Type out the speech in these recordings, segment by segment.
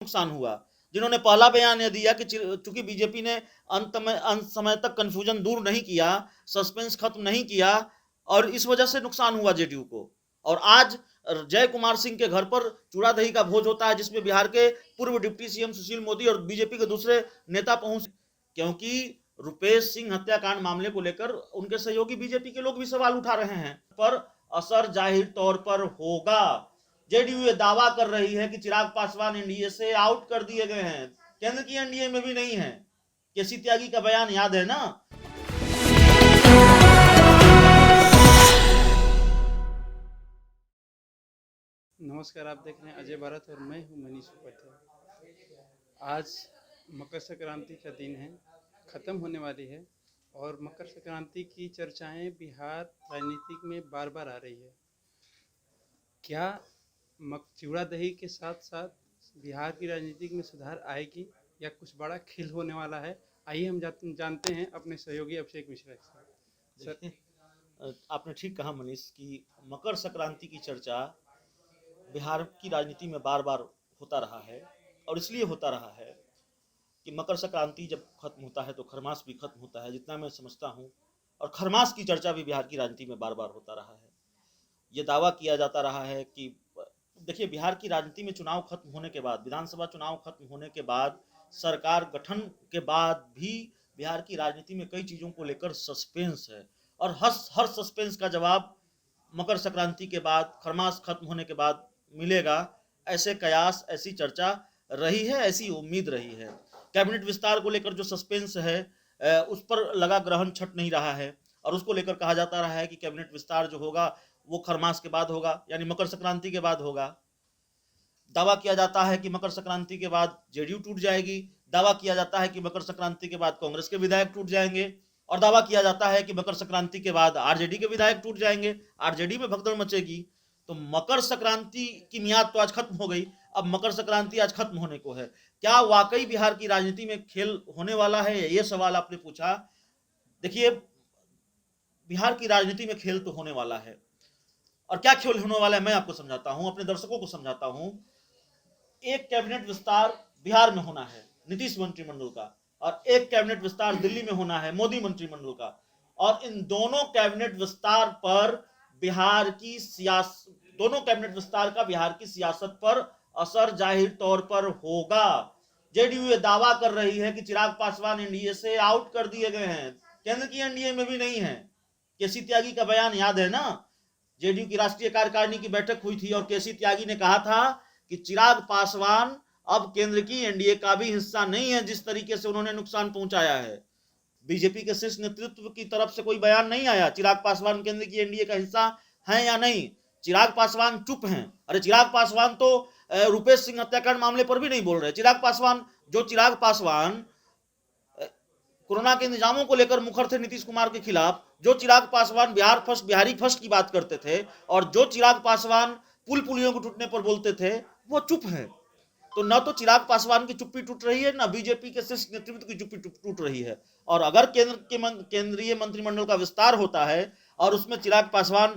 नुकसान हुआ, जिन्होंने पहला बयान यह दिया कि चूंकि बीजेपी ने अंत समय तक कंफ्यूजन दूर नहीं किया, सस्पेंस खत्म नहीं किया और इस वजह से नुकसान हुआ जेडीयू को। और आज जय कुमार सिंह के घर पर चूड़ा दही का भोज होता है, जिसमें बिहार के पूर्व डिप्टी सीएम सुशील मोदी और बीजेपी के दूसरे नेता पहुंच, क्योंकि रुपेश सिंह हत्याकांड मामले को लेकर उनके सहयोगी बीजेपी के लोग भी सवाल उठा रहे हैं, पर असर जाहिर तौर पर होगा। जेडीयू ये दावा कर रही है कि चिराग पासवान एनडीए से आउट कर दिए गए हैं, केंद्र की एनडीए में भी नहीं है। केसी त्यागी का बयान याद है ना। नमस्कार, आप देख रहे हैं अजय भारत और मैं हूं मनीष उपाध्याय। आज मकर संक्रांति का दिन है, ख़त्म होने वाली है और मकर संक्रांति की चर्चाएं बिहार राजनीतिक में बार बार आ रही है। क्या चूड़ा दही के साथ साथ बिहार की राजनीतिक में सुधार आएगी या कुछ बड़ा खेल होने वाला है? आइए हम जानते हैं अपने सहयोगी अभिषेक मिश्रा से। सर, आपने ठीक कहा मनीष कि मकर संक्रांति की चर्चा बिहार की राजनीति में बार बार होता रहा है, और इसलिए होता रहा है कि मकर संक्रांति जब खत्म होता है तो खरमास भी खत्म होता है, जितना मैं समझता हूँ। और खरमास की चर्चा भी बिहार की राजनीति में बार बार होता रहा है। ये दावा किया जाता रहा है कि देखिए, बिहार की राजनीति में चुनाव खत्म होने के बाद, विधानसभा चुनाव खत्म होने के बाद, सरकार गठन के बाद भी बिहार की राजनीति में कई चीज़ों को लेकर सस्पेंस है, और हर सस्पेंस का जवाब मकर संक्रांति के बाद, खरमास खत्म होने के बाद मिलेगा। ऐसे कयास, ऐसी चर्चा रही है, ऐसी उम्मीद रही है। कैबिनेट विस्तार को लेकर जो सस्पेंस है, उस पर लगा ग्रहण छट नहीं रहा है, और उसको लेकर कहा जाता रहा है कि कैबिनेट विस्तार जो होगा वो खरमास के बाद होगा, यानी मकर संक्रांति के बाद होगा। दावा किया जाता है कि मकर संक्रांति के बाद जेडीयू टूट जाएगी, दावा किया जाता है कि मकर संक्रांति के बाद कांग्रेस के विधायक टूट जाएंगे, और दावा किया जाता है कि मकर संक्रांति के बाद आरजेडी के विधायक टूट जाएंगे, आरजेडी में भगदड़ मचेगी। तो मकर संक्रांति की मियाद तो आज खत्म हो गई, अब मकर संक्रांति आज खत्म होने को है। क्या वाकई बिहार की राजनीति में खेल होने वाला है, ये सवाल आपने पूछा। देखिए, बिहार की राजनीति में खेल तो होने वाला है, और क्या खेल होने वाला है मैं आपको समझाता हूं, अपने दर्शकों को समझाता हूं। एक कैबिनेट विस्तार बिहार में होना है नीतीश मंत्रिमंडल का, और एक कैबिनेट विस्तार दिल्ली में होना है मोदी मंत्रिमंडल का, और इन दोनों कैबिनेट विस्तार पर दोनों कैबिनेट विस्तार का बिहार की सियासत पर असर जाहिर तौर पर होगा। जेडीयू ये दावा कर रही है कि चिराग पासवान एनडीए से आउट कर दिए गए हैं, केंद्र की एनडीए में भी नहीं है। केसी त्यागी का बयान याद है ना। जेडीयू की राष्ट्रीय कार्यकारिणी की बैठक हुई थी और केसी त्यागी ने कहा था कि चिराग पासवान अब केंद्र की एनडीए का भी हिस्सा नहीं है, जिस तरीके से उन्होंने नुकसान पहुंचाया है। बीजेपी के शीर्ष नेतृत्व की तरफ से कोई बयान नहीं आया चिराग पासवान केंद्र की एनडीए का हिस्सा है या नहीं। चिराग पासवान चुप हैं। अरे चिराग पासवान तो रुपेश सिंह हत्याकांड मामले पर भी नहीं बोल रहे। चिराग पासवान कोरोना के इंतजामों को लेकर मुखर थे नीतीश कुमार के खिलाफ, जो चिराग पासवान बिहारी फर्स्ट की बात करते थे, और जो चिराग पासवान पुलियों को टूटने पर बोलते थे, वो चुप हैं। तो न तो चिराग पासवान की चुप्पी टूट रही है, न बीजेपी के शीर्ष नेतृत्व की चुप्पी टूट रही है। और अगर केंद्रीय मंत्रिमंडल का विस्तार होता है और उसमें चिराग पासवान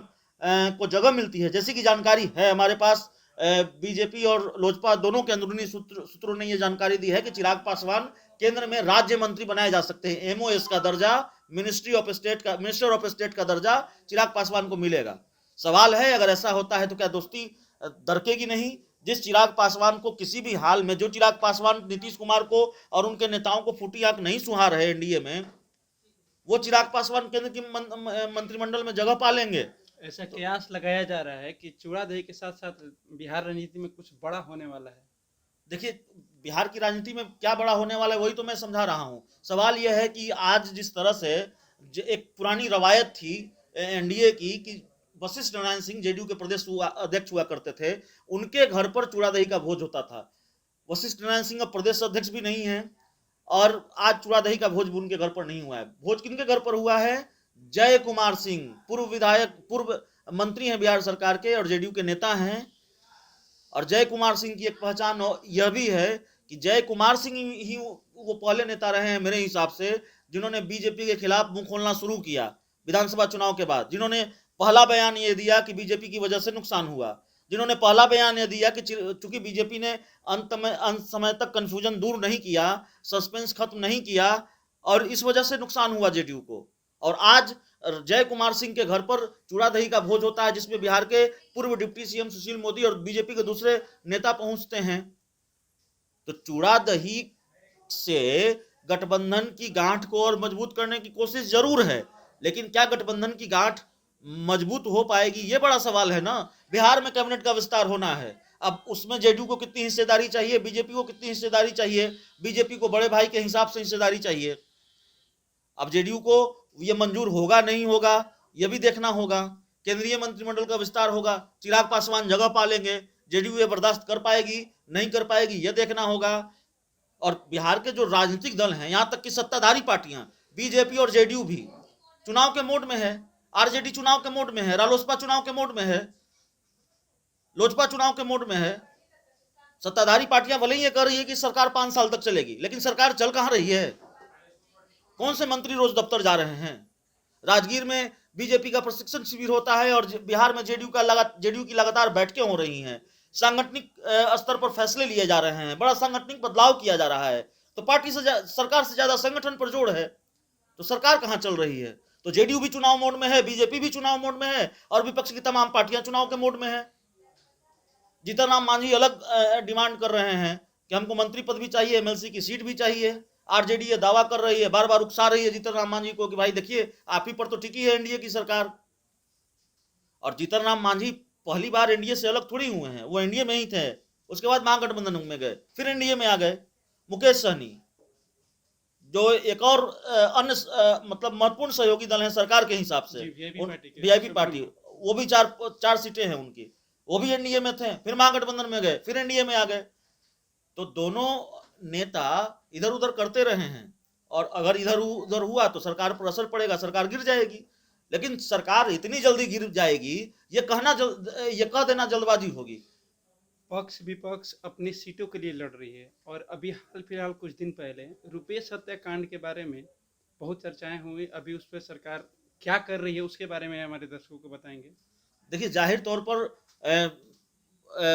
को जगह मिलती है, जैसे कि जानकारी है हमारे पास, बीजेपी और लोजपा दोनों के अंदरूनी सूत्रों ने यह जानकारी दी है कि चिराग पासवान केंद्र में राज्य मंत्री बनाए जा सकते हैं। एमओएस का दर्जा, मिनिस्टर ऑफ स्टेट का दर्जा चिराग पासवान को मिलेगा। सवाल है, अगर ऐसा होता है तो क्या दोस्ती दरकेगी नहीं? जिस चिराग पासवान को किसी भी हाल में, जो चिराग पासवान नीतीश कुमार को और उनके नेताओं को फूटी आंख नहीं सुहा रहे एनडीए में, वो चिराग पासवान केंद्र की मंत्रिमंडल में जगह पा लेंगे। ऐसा कयास लगाया जा रहा है कि चूड़ा दही के साथ साथ बिहार राजनीति में कुछ बड़ा होने वाला है। देखिए, बिहार की राजनीति में क्या बड़ा होने वाला है वही तो मैं समझा रहा हूं। सवाल यह है कि आज जिस तरह से एक पुरानी रवायत थी एनडीए की कि वशिष्ठ नारायण सिंह जेडीयू के प्रदेश अध्यक्ष हुआ करते थे, उनके घर पर चूड़ा दही का भोज होता था। वशिष्ठ नारायण सिंह अब प्रदेश अध्यक्ष भी नहीं है, और आज चूड़ा दही का भोज उनके घर पर नहीं हुआ है। भोज किनके घर पर हुआ है? जय कुमार सिंह, पूर्व मंत्री हैं बिहार सरकार के और जेडीयू के नेता हैं। और जय कुमार सिंह की एक पहचान यह भी है कि जय कुमार सिंह ही वो पहले नेता रहे हैं मेरे हिसाब से, जिन्होंने बीजेपी के खिलाफ मुंह खोलना शुरू किया विधानसभा चुनाव के बाद, जिन्होंने पहला बयान ये दिया कि बीजेपी की वजह से नुकसान हुआ, जिन्होंने पहला बयान यह दिया कि चूंकि बीजेपी ने अंत समय तक कंफ्यूजन दूर नहीं किया, सस्पेंस खत्म नहीं किया, और इस वजह से नुकसान हुआ जेडीयू को। और आज जय कुमार सिंह के घर पर चूड़ा दही का भोज होता है, जिसमें बिहार के पूर्व डिप्टी सीएम सुशील मोदी और बीजेपी के दूसरे नेता पहुंचते हैं। तो चूड़ा दही से गठबंधन की गांठ को और मजबूत करने की कोशिश जरूर है, लेकिन क्या गठबंधन की गांठ मजबूत हो पाएगी, ये बड़ा सवाल है ना। बिहार में कैबिनेट का विस्तार होना है, अब उसमें जेडीयू को कितनी हिस्सेदारी चाहिए, बीजेपी को कितनी हिस्सेदारी चाहिए। बीजेपी को बड़े भाई के हिसाब से हिस्सेदारी चाहिए। अब जेडीयू को ये मंजूर होगा नहीं होगा ये भी देखना होगा। केंद्रीय मंत्रिमंडल का विस्तार होगा, चिराग पासवान जगह पा लेंगे, जेडीयू ये बर्दाश्त कर पाएगी नहीं कर पाएगी ये देखना होगा। और बिहार के जो राजनीतिक दल हैं, यहां तक कि सत्ताधारी पार्टियां बीजेपी और जेडीयू भी चुनाव के मोड में है, आरजेडी चुनाव के मोड में है, रालोसपा चुनाव के मोड में है, लोजपा चुनाव के मोड में है। सत्ताधारी पार्टियां भले ही ये कह रही है कि सरकार 5 साल तक चलेगी, लेकिन सरकार चल कहां रही है? कौन से मंत्री रोज दफ्तर जा रहे हैं? राजगीर में बीजेपी का प्रशिक्षण शिविर होता है और बिहार में जेडीयू की लगातार बैठकें हो रही हैं, सांगठनिक स्तर पर फैसले लिए जा रहे हैं, बड़ा सांगठनिक बदलाव किया जा रहा है। तो पार्टी से सरकार से ज्यादा संगठन पर जोर है, तो सरकार कहां चल रही है? तो जेडीयू भी चुनाव मोड में है, बीजेपी भी चुनाव मोड में है, और विपक्ष की तमाम पार्टियां चुनाव के मोड में है। जीतन राम मांझी अलग डिमांड कर रहे हैं कि हमको मंत्री पद भी चाहिए, एमएलसी की सीट भी चाहिए। आरजेडी ये दावा कर रही है, बार बार उकसा रही है जीतन राम मांझी को कि भाई देखिए आप ही पर तो टिकी है एनडीए की सरकार। और जीतन राम मांझी पहली बार एनडीए से अलग थोड़ी हुए हैं, वो एनडीए में ही थे, उसके बाद महागठबंधन में गए, फिर एनडीए में आ गए। मुकेश सहनी जो एक और अन्य मतलब महत्वपूर्ण सहयोगी दल है सरकार के हिसाब से, वीआईपी पार्टी, वो भी चार सीटें हैं उनकी, वो भी एनडीए में थे, फिर महागठबंधन में गए, फिर एनडीए में आ गए। तो दोनों नेता इधर उधर करते रहे हैं, और अगर इधर उधर हुआ तो सरकार पर असर पड़ेगा, सरकार गिर जाएगी। लेकिन सरकार इतनी जल्दी गिर जाएगी ये कह देना जल्दबाजी होगी। पक्ष विपक्ष अपनी सीटों के लिए लड़ रही है, और अभी हाल फिलहाल कुछ दिन पहले रुपेश हत्याकांड के बारे में बहुत चर्चाएं हुई। अभी उस पर सरकार क्या कर रही है उसके बारे में हमारे दर्शकों को बताएंगे। देखिए, जाहिर तौर पर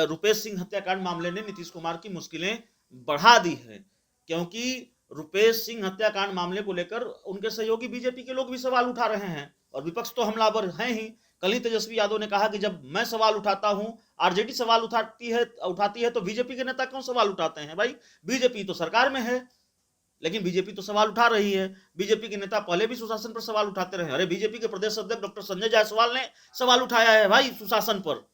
रुपेश सिंह हत्याकांड मामले ने नीतीश कुमार की मुश्किलें बढ़ा दी है, क्योंकि रुपेश सिंह हत्याकांड मामले को लेकर उनके सहयोगी बीजेपी के लोग भी सवाल उठा रहे हैं, और विपक्ष तो हमलावर हैं ही। कल ही तेजस्वी यादव ने कहा कि जब मैं सवाल उठाता हूं, आरजेडी सवाल उठाती है तो बीजेपी के नेता क्यों सवाल उठाते हैं? भाई बीजेपी तो सरकार में है, लेकिन बीजेपी तो सवाल उठा रही है। बीजेपी के नेता पहले भी सुशासन पर सवाल उठाते रहे। अरे बीजेपी के प्रदेश अध्यक्ष डॉक्टर संजय जायसवाल ने सवाल उठाया है भाई सुशासन पर।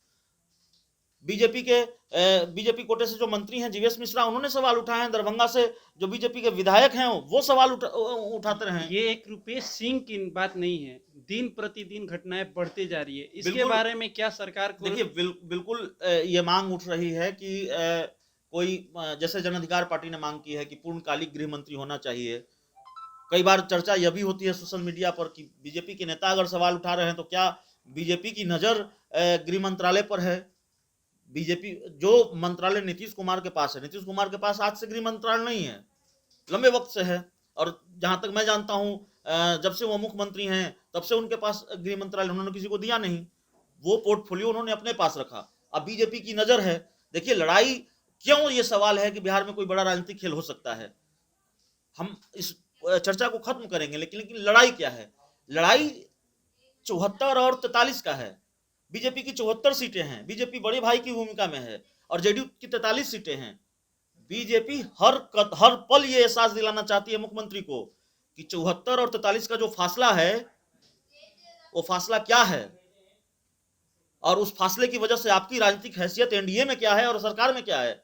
बीजेपी कोटे से जो मंत्री हैं जीवेश मिश्रा, उन्होंने सवाल उठाए हैं। दरभंगा से जो बीजेपी के विधायक हैं वो सवाल उठाते रहे हैं। ये एक रुपेश सिंह की बात नहीं है, दिन प्रतिदिन घटनाएं बढ़ती जा रही है। इसके बारे में क्या सरकार को? देखिए, बिल्कुल ये मांग उठ रही है कि कोई, जैसे जन अधिकार पार्टी ने मांग की है कि पूर्णकालिक गृह मंत्री होना चाहिए। कई बार चर्चा यह भी होती है सोशल मीडिया पर कि बीजेपी के नेता अगर सवाल उठा रहे हैं तो क्या बीजेपी की नजर गृह मंत्रालय पर है? बीजेपी जो मंत्रालय नीतीश कुमार के पास है, नीतीश कुमार के पास आज से गृह मंत्रालय नहीं है, लंबे वक्त से है। और जहां तक मैं जानता हूं, जब से वो मुख्यमंत्री हैं तब से उनके पास गृह मंत्रालय उन्होंने किसी को दिया नहीं, वो पोर्टफोलियो उन्होंने अपने पास रखा। अब बीजेपी की नजर है। देखिए, लड़ाई क्यों, ये सवाल है कि बिहार में कोई बड़ा राजनीतिक खेल हो सकता है, हम इस चर्चा को खत्म करेंगे, लेकिन लड़ाई क्या है? लड़ाई 74 और 43 का है। बीजेपी की 74 सीटें हैं, बीजेपी बड़े भाई की भूमिका में है, और जेडीयू की 43 सीटें हैं। बीजेपी हर पल ये एहसास दिलाना चाहती है मुख्यमंत्री को कि 74 और 43 का जो फासला है वो फासला क्या है, और उस फासले की वजह से आपकी राजनीतिक हैसियत एनडीए में क्या है और सरकार में क्या है,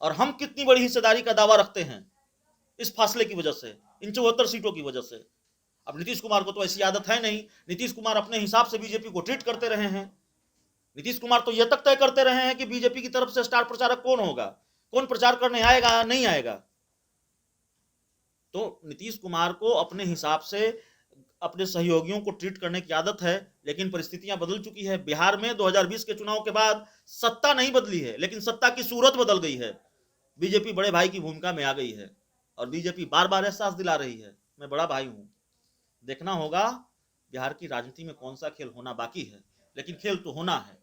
और हम कितनी बड़ी हिस्सेदारी का दावा रखते हैं इस फासले की वजह से, इन 74 सीटों की वजह से। अब नीतीश कुमार को तो ऐसी आदत है नहीं, नीतीश कुमार अपने हिसाब से बीजेपी को ट्रीट करते रहे हैं। नीतीश कुमार तो यह तक तय करते रहे हैं कि बीजेपी की तरफ से स्टार प्रचारक कौन होगा, कौन प्रचार करने आएगा नहीं आएगा। तो नीतीश कुमार को अपने हिसाब से अपने सहयोगियों को ट्रीट करने की आदत है, लेकिन परिस्थितियां बदल चुकी है। बिहार में 2020 के चुनाव के बाद सत्ता नहीं बदली है, लेकिन सत्ता की सूरत बदल गई है। बीजेपी बड़े भाई की भूमिका में आ गई है, और बीजेपी बार बार एहसास दिला रही है मैं बड़ा भाई हूं। देखना होगा बिहार की राजनीति में कौन सा खेल होना बाकी है, लेकिन खेल तो होना है।